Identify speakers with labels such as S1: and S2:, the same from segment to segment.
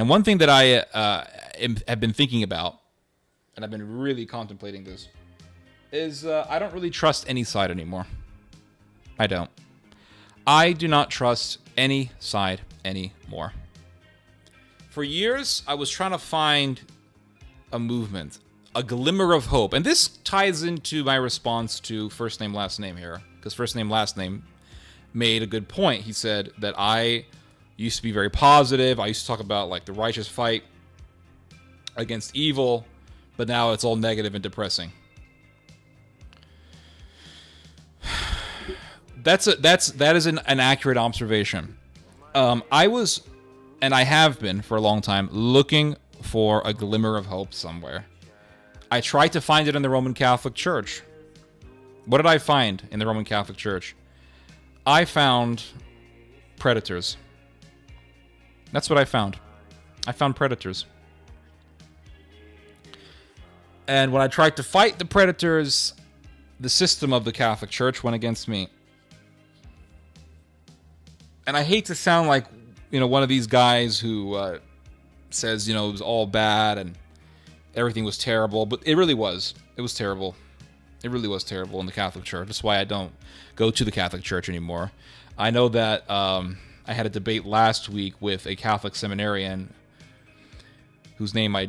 S1: And one thing that I have been thinking about, and I've been really contemplating this, is I don't really trust any side anymore. I don't. I do not trust any side anymore. For years, I was trying to find a movement, a glimmer of hope. And this ties into my response to First Name, Last Name here. Because First Name, Last Name made a good point. He said that I used to be very positive. I used to talk about like the righteous fight against evil, but now it's all negative and depressing. That is an accurate observation. I was, and I have been for a long time, looking for a glimmer of hope somewhere. I tried to find it in the Roman Catholic Church. What did I find in the Roman Catholic Church? I found predators. That's what I found. I found predators. And when I tried to fight the predators, the system of the Catholic Church went against me. And I hate to sound like, one of these guys who says, it was all bad and everything was terrible, but it really was. It was terrible. It really was terrible in the Catholic Church. That's why I don't go to the Catholic Church anymore. I know that I had a debate last week with a Catholic seminarian whose name I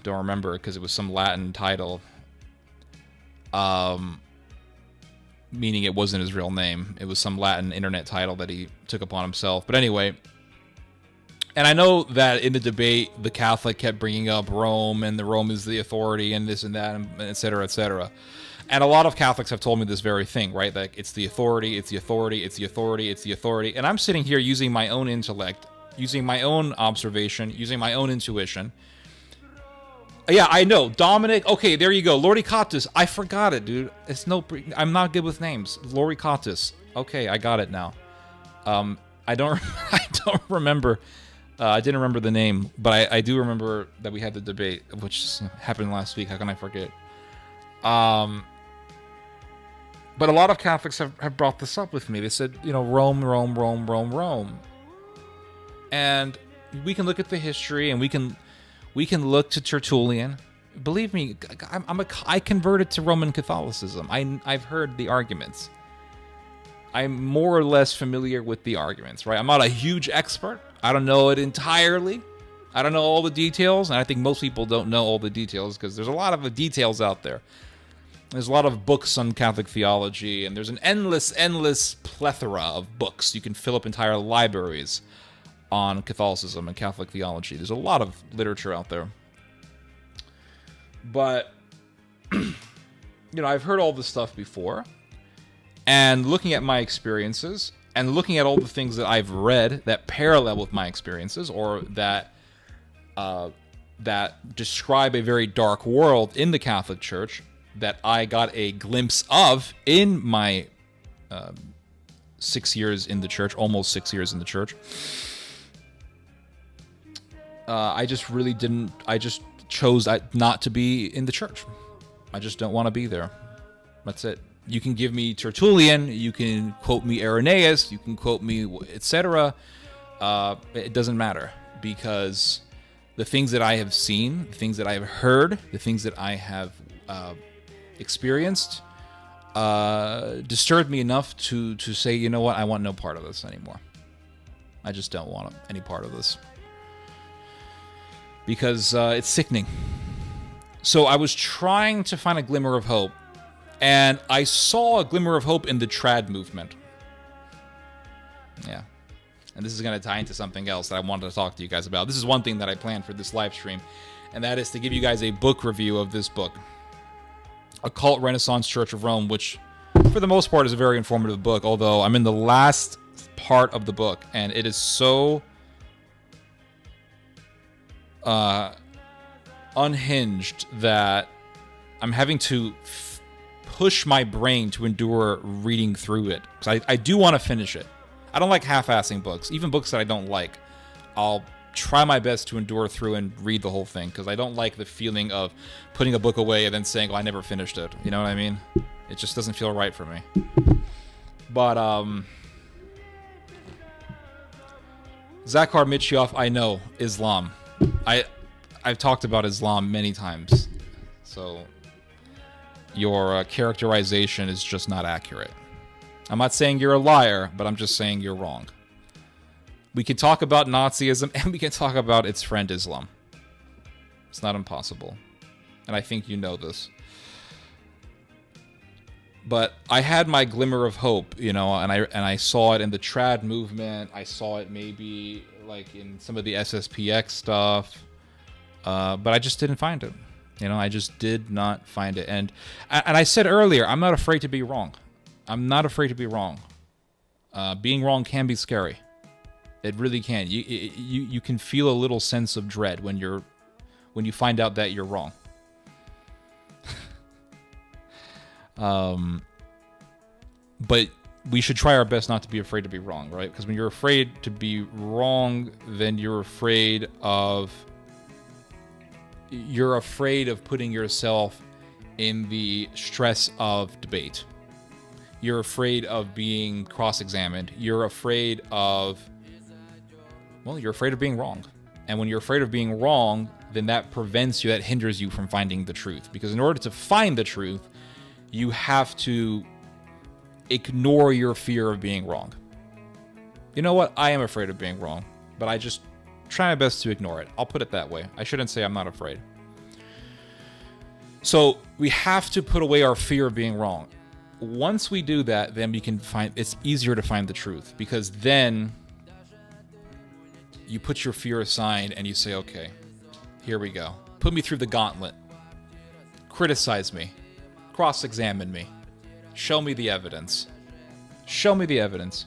S1: don't remember because it was some Latin title, meaning it wasn't his real name. It was some Latin internet title that he took upon himself. But anyway, and I know that in the debate, the Catholic kept bringing up Rome, and the Rome is the authority, and this and that, and et cetera, et cetera. And a lot of Catholics have told me this very thing, right? Like, it's the authority, it's the authority, it's the authority, it's the authority. And I'm sitting here using my own intellect, using my own observation, using my own intuition. Yeah, I know. Dominic, okay, there you go. Loricatus. I forgot it, dude. I'm not good with names. Loricatus. Okay, I got it now. I don't remember. I didn't remember the name, but I do remember that we had the debate, which happened last week. How can I forget? But a lot of Catholics have brought this up with me. They said, Rome, Rome, Rome, Rome, Rome. And we can look at the history, and we can look to Tertullian. Believe me, I converted to Roman Catholicism. I've heard the arguments. I'm more or less familiar with the arguments, right? I'm not a huge expert. I don't know it entirely. I don't know all the details, and I think most people don't know all the details because there's a lot of the details out there. There's a lot of books on Catholic theology, and there's an endless plethora of books. You can fill up entire libraries on Catholicism and Catholic theology. There's a lot of literature out there. But, I've heard all this stuff before. And looking at my experiences, and looking at all the things that I've read that parallel with my experiences, or that describe a very dark world in the Catholic Church, that I got a glimpse of in my 6 years in the church, almost 6 years in the church. I just chose not to be in the church. I just don't want to be there. That's it. You can give me Tertullian, you can quote me Irenaeus, you can quote me etc. It doesn't matter, because the things that I have seen, the things that I have heard, the things that I have experienced disturbed me enough to say, you know what, I want no part of this anymore. I just don't want any part of this. Because it's sickening. So I was trying to find a glimmer of hope, and I saw a glimmer of hope in the trad movement. Yeah. And this is going to tie into something else that I wanted to talk to you guys about. This is one thing that I planned for this live stream, and that is to give you guys a book review of this book, Occult Renaissance Church of Rome, which for the most part is a very informative book, although I'm in the last part of the book, and it is so unhinged that I'm having to push my brain to endure reading through it. Because I do want to finish it. I don't like half-assing books. Even books that I don't like, I'll try my best to endure through and read the whole thing, because I don't like the feeling of putting a book away and then saying, oh, I never finished it. You know what I mean? It just doesn't feel right for me. But, Zakhar Michioff, I know Islam. I've talked about Islam many times, so your characterization is just not accurate. I'm not saying you're a liar, but I'm just saying you're wrong. We can talk about Nazism, and we can talk about its friend Islam. It's not impossible, and I think you know this. But I had my glimmer of hope, and I saw it in the trad movement. I saw it maybe like in some of the SSPX stuff, but I just didn't find it. I just did not find it. And I said earlier, I'm not afraid to be wrong. I'm not afraid to be wrong. Being wrong can be scary. It really can. You can feel a little sense of dread when you find out that you're wrong. But we should try our best not to be afraid to be wrong, right? Because when you're afraid to be wrong, then you're afraid of putting yourself in the stress of debate. You're afraid of being cross-examined. You're afraid of being wrong. And when you're afraid of being wrong, then that hinders you from finding the truth. Because in order to find the truth, you have to ignore your fear of being wrong. You know what? I am afraid of being wrong, but I just try my best to ignore it. I'll put it that way. I shouldn't say I'm not afraid. So we have to put away our fear of being wrong. Once we do that, then it's easier to find the truth, because then you put your fear aside and you say, okay, here we go. Put me through the gauntlet. Criticize me. Cross-examine me. Show me the evidence. Show me the evidence.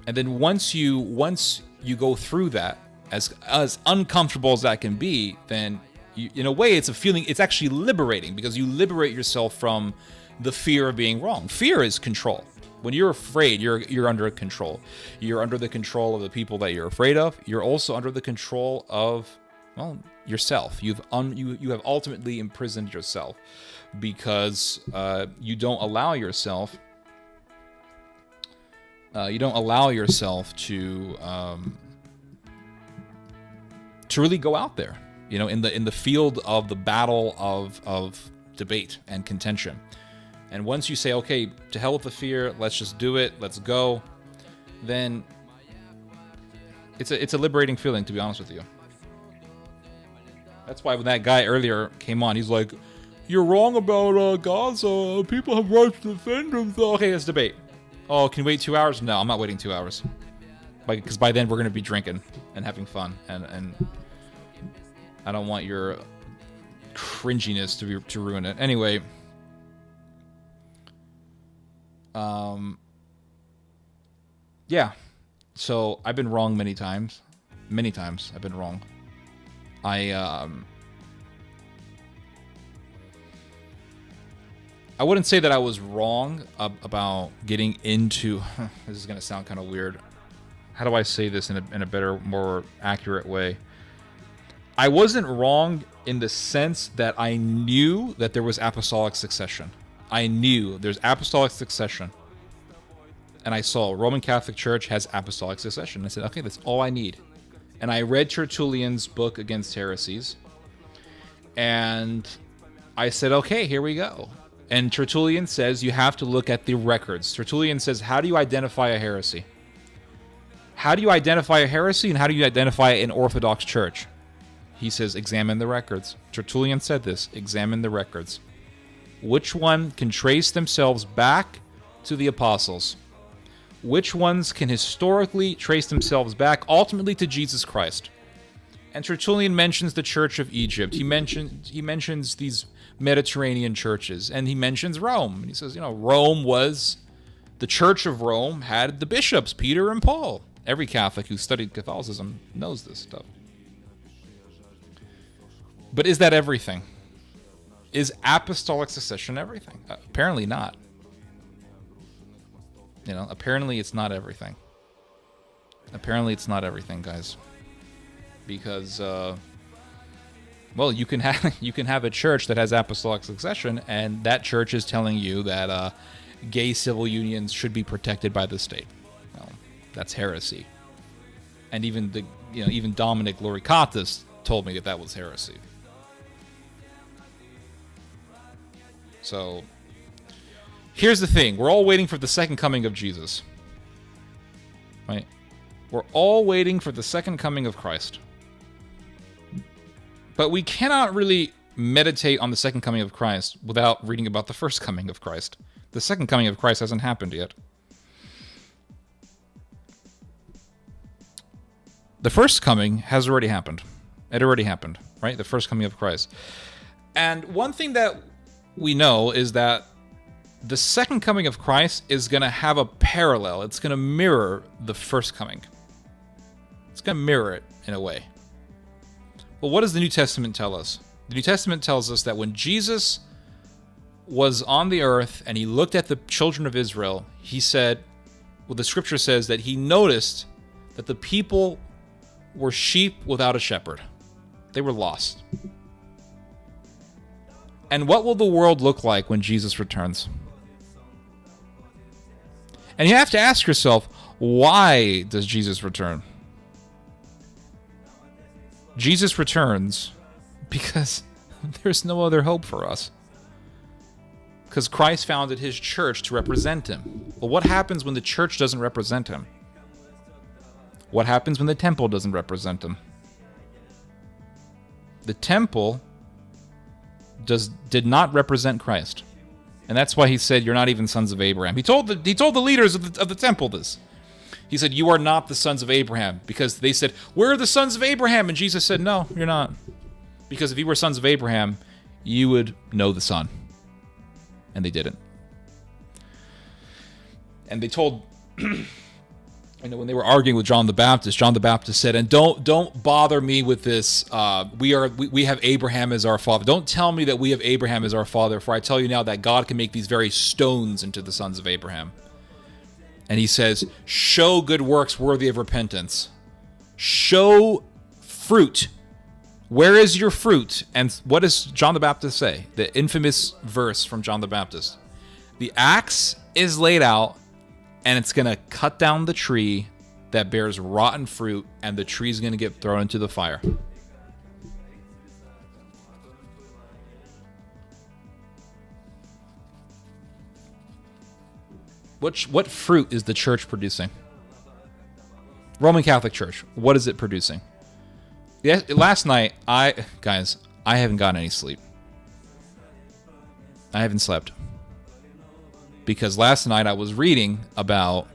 S1: And then once you go through that, as uncomfortable as that can be, then in a way it's a feeling, it's actually liberating, because you liberate yourself from the fear of being wrong. Fear is control. When you're afraid, you're under control. You're under the control of the people that you're afraid of. You're also under the control of, yourself. You have ultimately imprisoned yourself, because you don't allow yourself to really go out there, in the field of the battle of debate and contention. And once you say, okay, to hell with the fear, let's just do it, let's go, then it's a liberating feeling, to be honest with you. That's why when that guy earlier came on, he's like, you're wrong about Gaza. People have rights to defend themselves. Okay, let's debate. Oh, can you wait 2 hours? No, I'm not waiting 2 hours. Because by then we're going to be drinking and having fun. And I don't want your cringiness to ruin it. Anyway. Yeah. So I've been wrong many times. Many times I've been wrong. I wouldn't say that I was wrong about getting into... This is going to sound kind of weird. How do I say this in a better, more accurate way? I wasn't wrong in the sense that I knew that there was apostolic succession. I knew there's apostolic succession. And I saw Roman Catholic Church has apostolic succession. I said, okay, that's all I need. And I read Tertullian's book Against Heresies. And I said, okay, here we go. And Tertullian says you have to look at the records. Tertullian says, how do you identify a heresy? How do you identify a heresy, and how do you identify an Orthodox church? He says, examine the records. Tertullian said this, examine the records. Which one can trace themselves back to the apostles? Which ones can historically trace themselves back ultimately to Jesus Christ? And Tertullian mentions the Church of Egypt. He mentions these Mediterranean churches, and he mentions Rome. And he says, the Church of Rome had the bishops, Peter and Paul. Every Catholic who studied Catholicism knows this stuff. But is that everything? Is apostolic succession everything? Apparently not. Apparently it's not everything. Apparently it's not everything, guys. Because, you can have a church that has apostolic succession, and that church is telling you that gay civil unions should be protected by the state. Well, That's heresy. And even Dominic Loricatis told me that was heresy. So here's the thing. We're all waiting for the second coming of Jesus. Right? We're all waiting for the second coming of Christ. But we cannot really meditate on the second coming of Christ without reading about the first coming of Christ. The second coming of Christ hasn't happened yet. The first coming has already happened. It already happened, right? The first coming of Christ. And one thing that we know is that the second coming of Christ is going to have a parallel. It's going to mirror the first coming. It's going to mirror it in a way. Well, what does the New Testament tell us? The New Testament tells us that when Jesus was on the earth and he looked at the children of Israel, he said, well, the scripture says that he noticed that the people were sheep without a shepherd. They were lost. And what will the world look like when Jesus returns? And you have to ask yourself, why does Jesus return? Jesus returns because there's no other hope for us. Because Christ founded his church to represent him. Well, what happens when the church doesn't represent him? What happens when the temple doesn't represent him? The temple did not represent Christ. And that's why he said, you're not even sons of Abraham. He told the leaders of the temple this. He said, you are not the sons of Abraham. Because they said, we're the sons of Abraham. And Jesus said, no, you're not. Because if you were sons of Abraham, you would know the Son. And they didn't. And they told, when they were arguing with John the Baptist said, and don't bother me with this. We have Abraham as our father. Don't tell me that we have Abraham as our father, for I tell you now that God can make these very stones into the sons of Abraham. And he says, show good works worthy of repentance. Show fruit. Where is your fruit? And what does John the Baptist say? The infamous verse from John the Baptist. The axe is laid out, and it's going to cut down the tree that bears rotten fruit, and the tree's going to get thrown into the fire. What fruit is the church producing? Roman Catholic Church, what is it producing? Last night, I haven't gotten any sleep. I haven't slept. Because last night I was reading about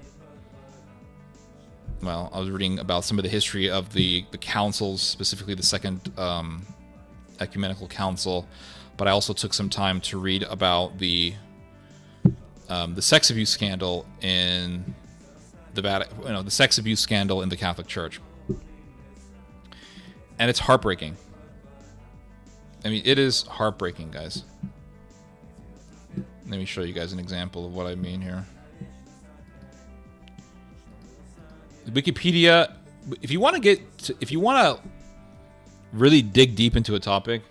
S1: some of the history of the councils, specifically the Second Ecumenical Council, but I also took some time to read about the sex abuse scandal in the Vatican, the sex abuse scandal in the Catholic Church. And it's heartbreaking. I mean, it is heartbreaking, guys. Let me show you guys an example of what I mean here. Wikipedia, if you want to really dig deep into a topic,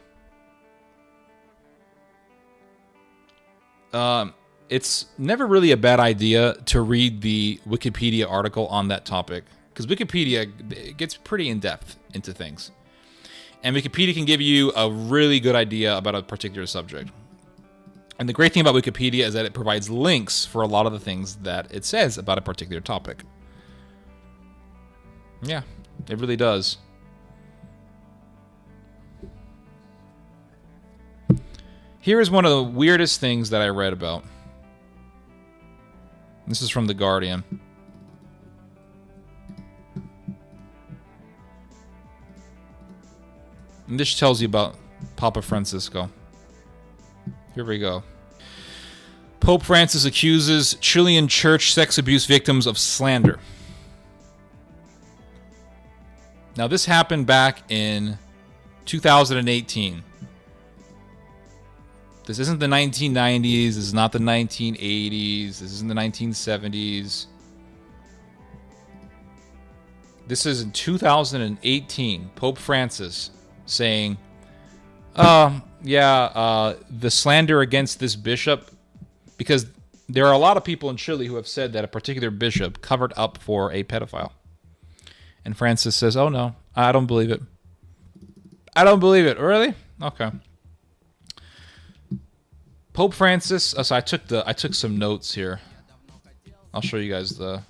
S1: it's never really a bad idea to read the Wikipedia article on that topic, because Wikipedia gets pretty in-depth into things. And Wikipedia can give you a really good idea about a particular subject. And the great thing about Wikipedia is that it provides links for a lot of the things that it says about a particular topic. Yeah, it really does. Here is one of the weirdest things that I read about. This is from The Guardian. And this tells you about Papa Francisco. Here we go. Pope Francis accuses Chilean church sex abuse victims of slander. Now, this happened back in 2018. This isn't the 1990s. This is not the 1980s. This isn't the 1970s. This is in 2018. Pope Francis saying, the slander against this bishop, because there are a lot of people in Chile who have said that a particular bishop covered up for a pedophile. And Francis says, oh no, I don't believe it. I don't believe it. Really? Okay. Pope Francis, so I took some notes here. I'll show you guys I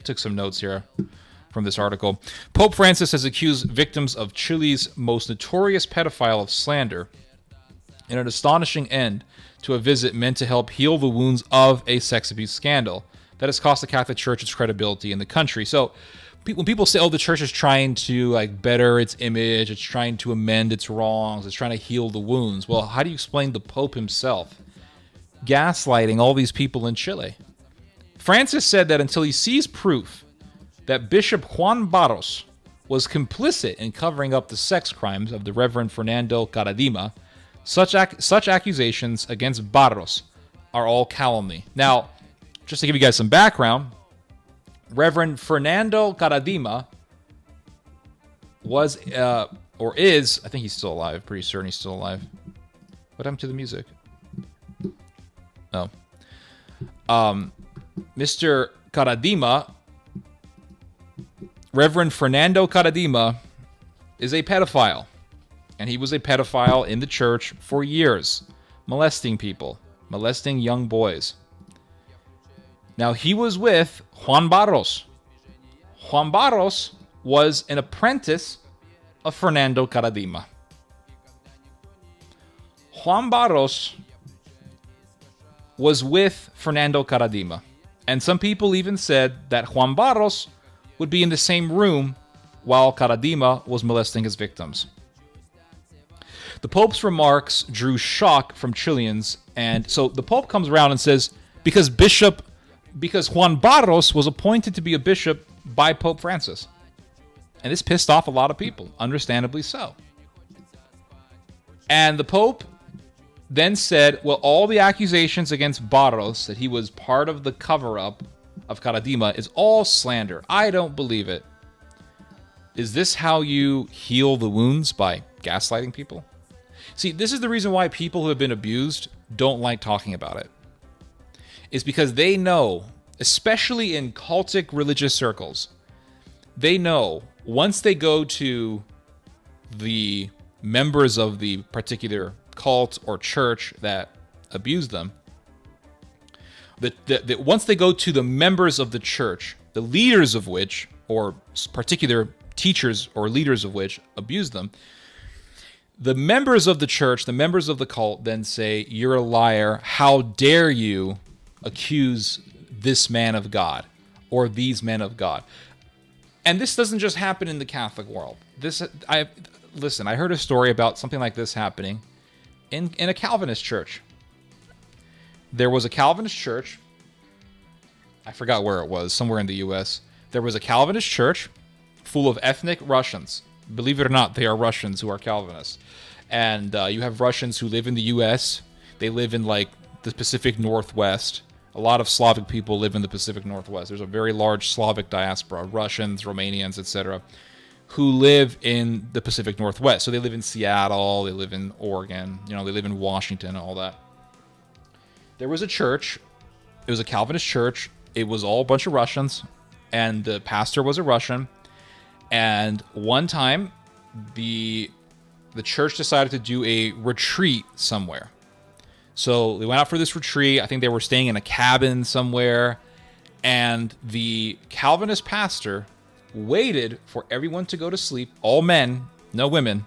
S1: took some notes here from this article. Pope Francis has accused victims of Chile's most notorious pedophile of slander in an astonishing end to a visit meant to help heal the wounds of a sex abuse scandal that has cost the Catholic Church its credibility in the country. So when people say, oh, the church is trying to like better its image, it's trying to amend its wrongs, it's trying to heal the wounds. Well, how do you explain the Pope himself gaslighting all these people in Chile? Francis said that until he sees proof that Bishop Juan Barros was complicit in covering up the sex crimes of the Reverend Fernando Caradima, such accusations against Barros are all calumny. Now, just to give you guys some background, Reverend Fernando Caradima was, or is, I think he's still alive, pretty certain he's still alive. What happened to the music? Oh. Mr. Caradima, Reverend Fernando Caradima, is a pedophile. And he was a pedophile in the church for years, molesting people, molesting young boys. Now, he was with Juan Barros. Juan Barros was an apprentice of Fernando Caradima. Juan Barros was with Fernando Caradima. And some people even said that Juan Barros would be in the same room while Caradima was molesting his victims. The Pope's remarks drew shock from Chileans, and so the Pope comes around and says, because Juan Barros was appointed to be a bishop by Pope Francis. And this pissed off a lot of people, understandably so. And the Pope then said, well, all the accusations against Barros, that he was part of the cover-up of Caradima, is all slander. I don't believe it. Is this how you heal the wounds, by gaslighting people? See, this is the reason why people who have been abused don't like talking about it. It's because they know, especially in cultic religious circles, they know once they go to the members of the particular cult or church that abused them, that once they go to the members of the church, the leaders of which, or particular teachers or leaders of which abused them, the members of the church, the members of the cult then say, you're a liar. How dare you accuse this man of God or these men of God? And this doesn't just happen in the Catholic world. I heard a story about something like this happening in a Calvinist church. There was a Calvinist church. I forgot where it was, somewhere in the U.S. There was a Calvinist church full of ethnic Russians. Believe it or not, they are Russians who are Calvinists. And you have Russians who live in the U.S. They live in, like, the Pacific Northwest. A lot of Slavic people live in the Pacific Northwest. There's a very large Slavic diaspora, Russians, Romanians, etc., who live in the Pacific Northwest. So they live in Seattle, they live in Oregon, they live in Washington, all that. There was a church. It was a Calvinist church. It was all a bunch of Russians, and the pastor was a Russian. And one time, the church decided to do a retreat somewhere. So they went out for this retreat. I think they were staying in a cabin somewhere. And the Calvinist pastor waited for everyone to go to sleep. All men, no women.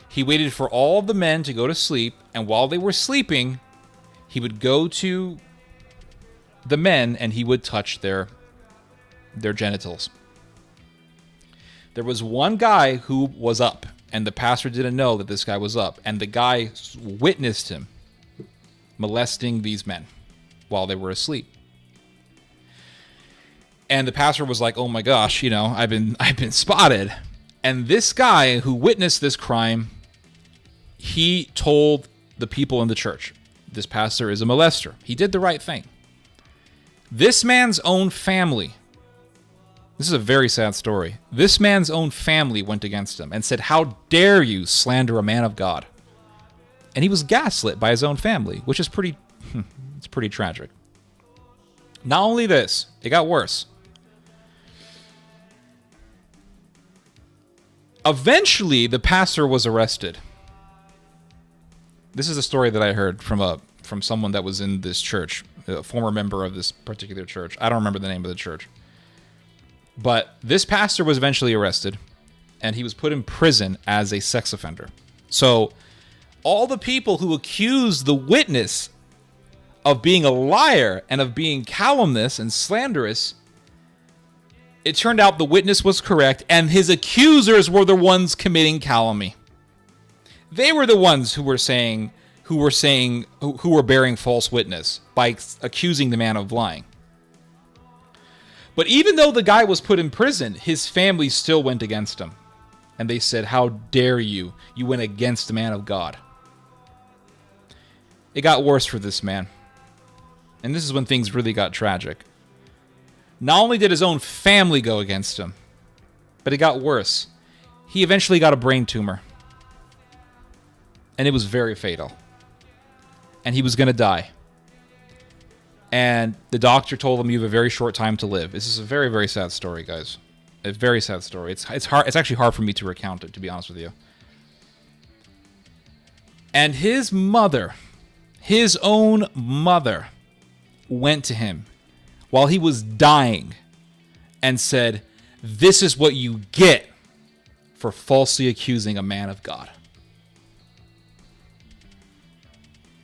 S1: He waited for all the men to go to sleep. And while they were sleeping, he would go to the men and he would touch their genitals. There was one guy who was up, and the pastor didn't know that this guy was up. And the guy witnessed him molesting these men while they were asleep. And the pastor was like, oh my gosh, I've been spotted. And this guy who witnessed this crime, he told the people in the church, this pastor is a molester. He did the right thing. This man's own family, this is a very sad story. This man's own family went against him and said, how dare you slander a man of God? And he was gaslit by his own family, which is pretty tragic. Not only this, it got worse. Eventually, the pastor was arrested. This is a story that I heard from someone that was in this church, a former member of this particular church. I don't remember the name of the church. But this pastor was eventually arrested, and he was put in prison as a sex offender. So all the people who accused the witness of being a liar and of being calumnious and slanderous, it turned out the witness was correct, and his accusers were the ones committing calumny. They were the ones who were bearing false witness by accusing the man of lying. But even though the guy was put in prison, his family still went against him. And they said, "How dare you? You went against the man of God." It got worse for this man. And this is when things really got tragic. Not only did his own family go against him, but it got worse. He eventually got a brain tumor. And it was very fatal. And he was going to die. And the doctor told him, "You have a very short time to live." This is a very, very sad story, guys. A very sad story. It's hard. It's actually hard for me to recount it, to be honest with you. And his mother, his own mother, went to him while he was dying and said, "This is what you get for falsely accusing a man of God."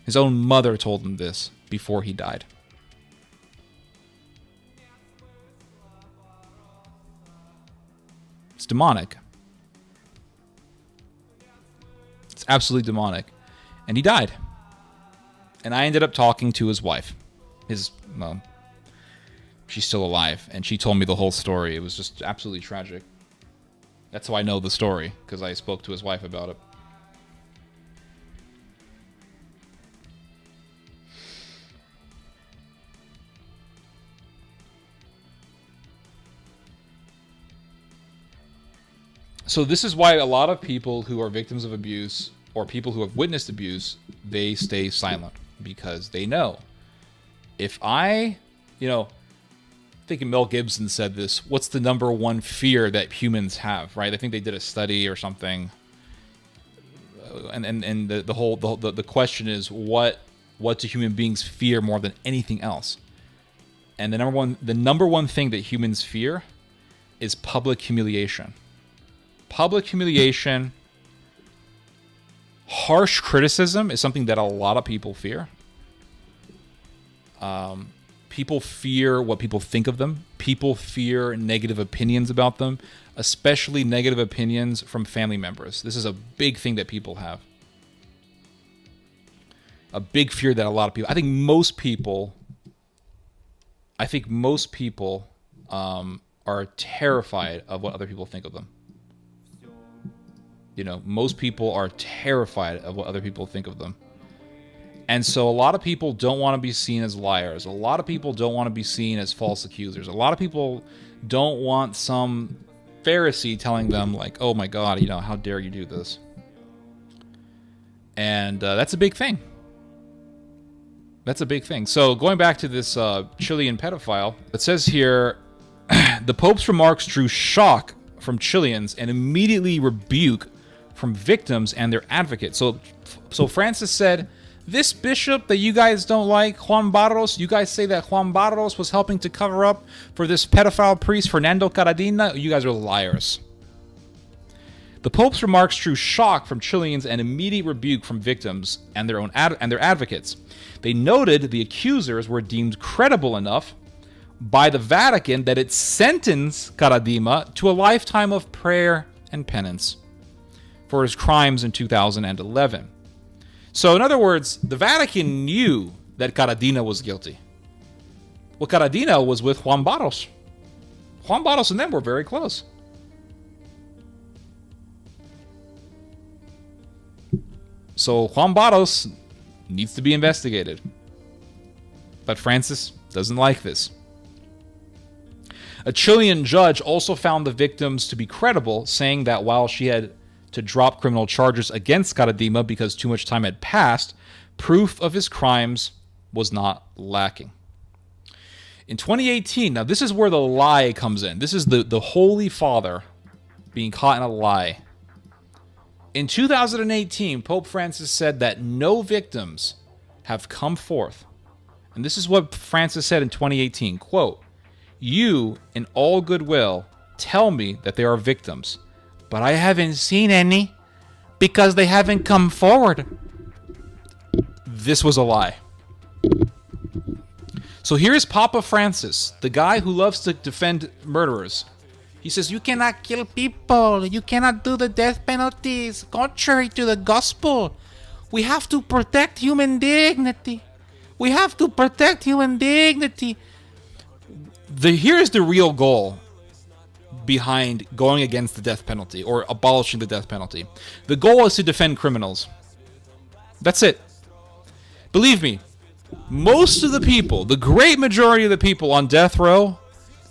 S1: His own mother told him this before he died. It's demonic. It's absolutely demonic. And he died. And I ended up talking to his wife. She's still alive. And she told me the whole story. It was just absolutely tragic. That's how I know the story, because I spoke to his wife about it. So this is why a lot of people who are victims of abuse or people who have witnessed abuse, they stay silent, because they know if I think Mel Gibson said this, what's the number one fear that humans have, right? I think they did a study or something. And the question is, what do human beings fear more than anything else? And the number one thing that humans fear is public humiliation. Public humiliation, harsh criticism is something that a lot of people fear. People fear what people think of them. People fear negative opinions about them, especially negative opinions from family members. This is a big thing that people have. A big fear that a lot of people, I think most people are terrified of what other people think of them. Most people are terrified of what other people think of them. And so a lot of people don't want to be seen as liars. A lot of people don't want to be seen as false accusers. A lot of people don't want some Pharisee telling them, like, "Oh my God, how dare you do this?" And that's a big thing. That's a big thing. So going back to this Chilean pedophile, it says here, the Pope's remarks drew shock from Chileans and immediately rebuke from victims and their advocates. So Francis said, "This bishop that you guys don't like, Juan Barros, you guys say that Juan Barros was helping to cover up for this pedophile priest, Fernando Caradina. You guys are liars." The Pope's remarks drew shock from Chileans and immediate rebuke from victims and their advocates. They noted the accusers were deemed credible enough by the Vatican that it sentenced Caradima to a lifetime of prayer and penance for his crimes in 2011. So in other words, the Vatican knew that Caradina was guilty. Well, Caradina was with Juan Barros. Juan Barros and them were very close. So Juan Barros needs to be investigated. But Francis doesn't like this. A Chilean judge also found the victims to be credible, saying that while she had to drop criminal charges against Caradima because too much time had passed, proof of his crimes was not lacking. In 2018, now this is where the lie comes in. This is the Holy Father being caught in a lie. In 2018, Pope Francis said that no victims have come forth. And this is what Francis said in 2018, quote, "You, in all goodwill, tell me that there are victims, but I haven't seen any because they haven't come forward." This was a lie. So here's Papa Francis, the guy who loves to defend murderers. He says, you cannot kill people. You cannot do the death penalties, contrary to the gospel. We have to protect human dignity. We have to protect human dignity. Here's the real goal behind going against the death penalty or abolishing the death penalty. The goal is to defend criminals. That's it. Believe me, most of the people, the great majority of the people on death row,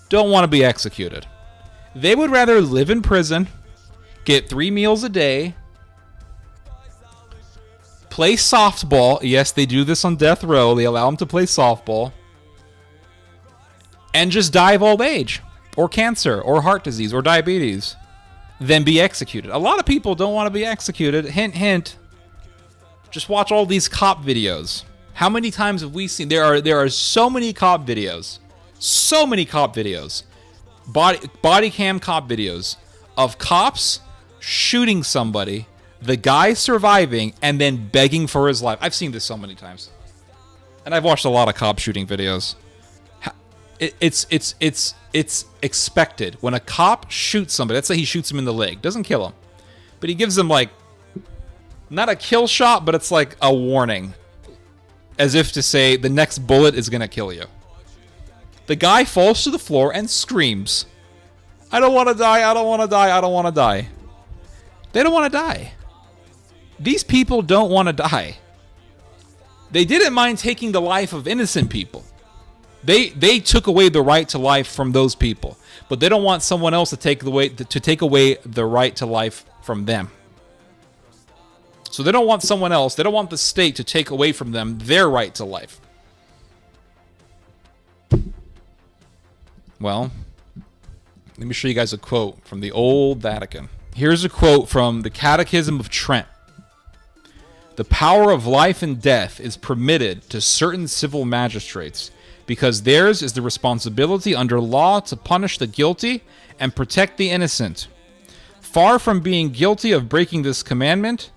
S1: don't want to be executed. They would rather live in prison, get 3 meals a day, play softball. Yes, they do this on death row. They allow them to play softball. And just die of old age, or cancer, or heart disease, or diabetes, than be executed. A lot of people don't want to be executed. Hint, hint. Just watch all these cop videos. How many times have we seen? There are so many cop videos. So many cop videos. Body cam cop videos of cops shooting somebody, the guy surviving, and then begging for his life. I've seen this so many times. And I've watched a lot of cop shooting videos. It's expected. When a cop shoots somebody, let's say he shoots him in the leg, doesn't kill him, but he gives him like, not a kill shot, but it's like a warning. As if to say, the next bullet is going to kill you. The guy falls to the floor and screams, "I don't want to die, I don't want to die, I don't want to die." They don't want to die. These people don't want to die. They didn't mind taking the life of innocent people. They took away the right to life from those people. But they don't want someone else to take away the right to life from them. So they don't want someone else, they don't want the state to take away from them their right to life. Well, let me show you guys a quote from the old Vatican. Here's a quote from the Catechism of Trent. "The power of life and death is permitted to certain civil magistrates, because theirs is the responsibility under law to punish the guilty and protect the innocent. Far from being guilty of breaking this commandment,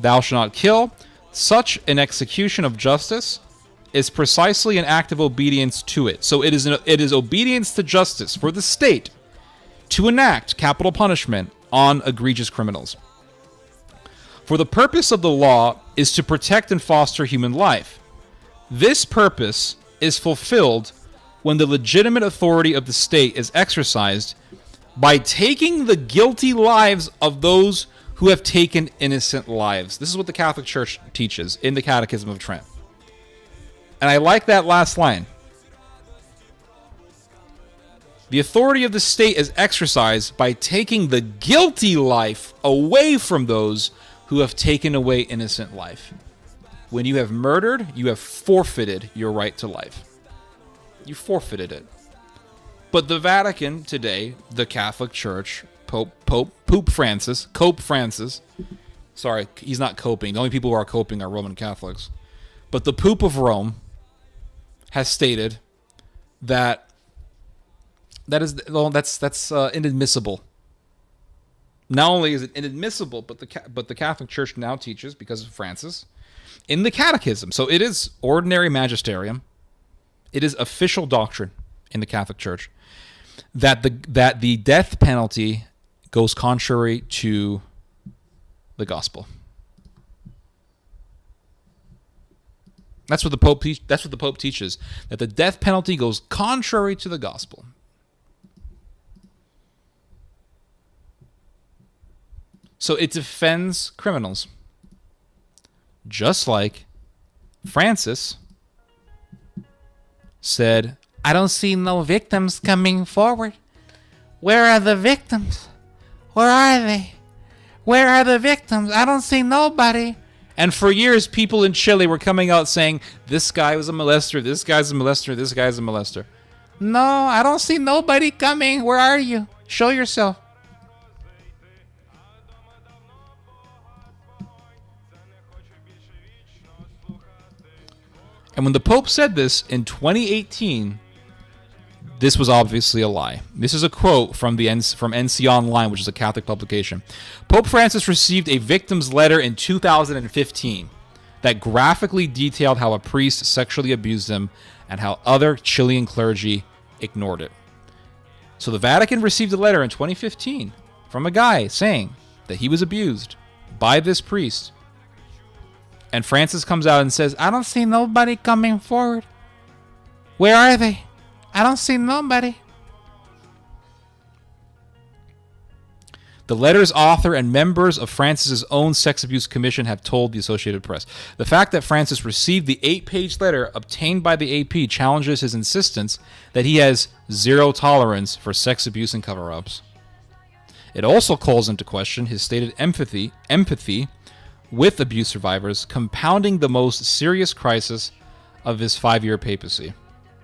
S1: 'Thou shalt not kill,' such an execution of justice is precisely an act of obedience to it." So it is obedience to justice for the state to enact capital punishment on egregious criminals. "For the purpose of the law is to protect and foster human life. This purpose is fulfilled when the legitimate authority of the state is exercised by taking the guilty lives of those who have taken innocent lives." This is what the Catholic Church teaches in the Catechism of Trent. And I like that last line. The authority of the state is exercised by taking the guilty life away from those who have taken away innocent life. When you have murdered, you have forfeited your right to life. You forfeited it. But the Vatican today, the Catholic Church, Pope Francis, sorry, he's not coping. The only people who are coping are Roman Catholics. But the Pope of Rome has stated that that's inadmissible. Not only is it inadmissible, but the Catholic Church now teaches, because of Francis, in the Catechism. So it is ordinary magisterium. It is official doctrine in the Catholic Church that the death penalty goes contrary to the gospel. That's what the Pope teaches, that the death penalty goes contrary to the gospel. So it defends criminals. Just like Francis said, "I don't see no victims coming forward. Where are the victims? Where are they? Where are the victims? I don't see nobody. And for years, people in Chile were coming out saying, this guy was a molester, this guy's a molester, this guy's a molester. No, I don't see nobody coming. Where are you? Show yourself. And when the Pope said this in 2018, this was obviously a lie. This is a quote from NC Online, which is a Catholic publication. Pope Francis received a victim's letter in 2015 that graphically detailed how a priest sexually abused him and how other Chilean clergy ignored it. So the Vatican received a letter in 2015 from a guy saying that he was abused by this priest. And Francis comes out and says, I don't see nobody coming forward. Where are they? I don't see nobody. The letter's author and members of Francis's own sex abuse commission have told the Associated Press. The fact that Francis received the 8-page letter obtained by the AP challenges his insistence that he has zero tolerance for sex abuse and cover-ups. It also calls into question his stated empathy with abuse survivors, compounding the most serious crisis of his 5-year papacy.